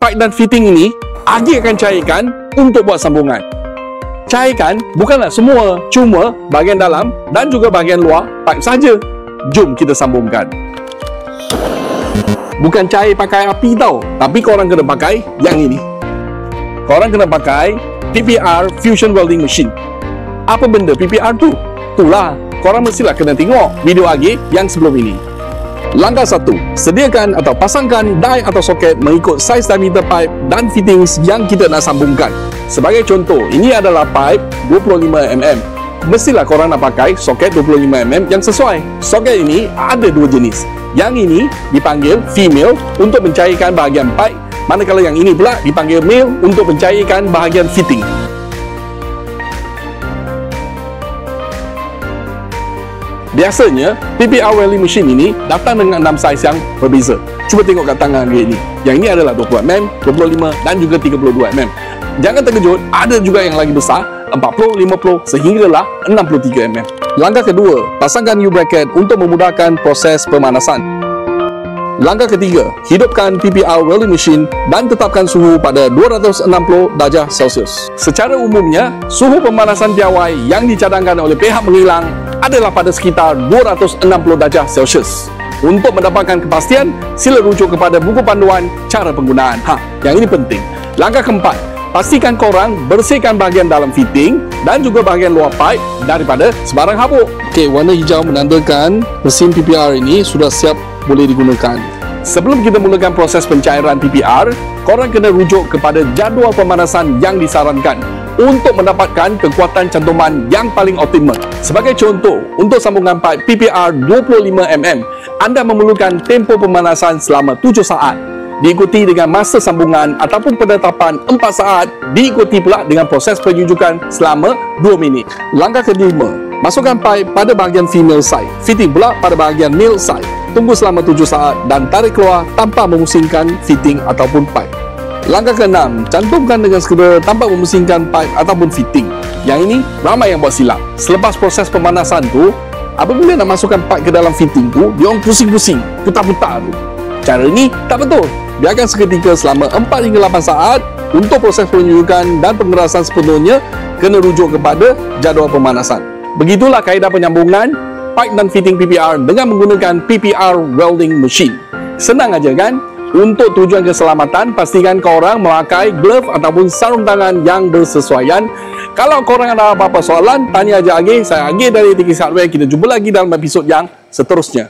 pipe dan fitting ini, Agi akan cairkan untuk buat sambungan. Cairkan bukanlah semua, cuma bahagian dalam dan juga bahagian luar pipe saja. Jom kita sambungkan. Bukan cair pakai api tau, tapi korang kena pakai yang ini. Korang kena pakai PPR Fusion Welding Machine. Apa benda PPR tu? Itulah, korang mestilah kena tengok video Agi yang sebelum ini. Langkah 1, sediakan atau pasangkan die atau soket mengikut saiz diameter pipe dan fittings yang kita nak sambungkan. Sebagai contoh, ini adalah pipe 25mm. Mestilah korang nak pakai soket 25mm yang sesuai. Soket ini ada dua jenis. Yang ini dipanggil female untuk mencairkan bahagian pipe, manakala yang ini pula dipanggil male untuk mencairkan bahagian fitting. Biasanya, PPR welding machine ini datang dengan 6 saiz yang berbeza. Cuba tengok kat tangan dia ini. Yang ini adalah 20mm, 25 dan juga 32mm. Jangan terkejut, ada juga yang lagi besar, 40, 50 sehinggalah 63mm. Langkah kedua, pasangkan U-bracket untuk memudahkan proses pemanasan. Langkah ketiga, hidupkan PPR welding machine dan tetapkan suhu pada 260 darjah Celsius. Secara umumnya, suhu pemanasan piawai yang dicadangkan oleh pihak mengilang adalah pada sekitar 260 darjah Celsius. Untuk mendapatkan kepastian, sila rujuk kepada buku panduan cara penggunaan. Yang ini penting. Langkah keempat, pastikan korang bersihkan bahagian dalam fitting dan juga bahagian luar pipe daripada sebarang habuk. Okey, warna hijau menandakan mesin PPR ini sudah siap boleh digunakan. Sebelum kita mulakan proses pencairan PPR, korang kena rujuk kepada jadual pemanasan yang disarankan untuk mendapatkan kekuatan cantuman yang paling optimal. Sebagai contoh, untuk sambungan pipe PPR 25mm, anda memerlukan tempoh pemanasan selama 7 saat, diikuti dengan masa sambungan ataupun penetapan 4 saat, diikuti pula dengan proses penjujukan selama 2 minit. Langkah kelima, masukkan pipe pada bahagian female side, fitting pula pada bahagian male side. Tunggu selama 7 saat dan tarik keluar tanpa memusingkan fitting ataupun pipe. Langkah ke-6, cantumkan dengan segera tanpa memusingkan pipe ataupun fitting. Yang ini, ramai yang buat silap. Selepas proses pemanasan tu, apabila nak masukkan pipe ke dalam fitting tu, dia orang pusing-pusing, putar-putar tu. Cara ini tak betul. Biarkan seketika selama 4 hingga 8 saat untuk proses penyujukan dan pengerasan sepenuhnya kena rujuk kepada jadual pemanasan. Begitulah kaedah penyambungan pipe dan fitting PPR dengan menggunakan PPR welding machine. Senang aja kan? Untuk tujuan keselamatan, pastikan korang memakai glove ataupun sarung tangan yang bersesuaian. Kalau korang ada apa-apa soalan, tanya aja Agi. Saya Agi dari TKS Hardware. Kita jumpa lagi dalam episod yang seterusnya.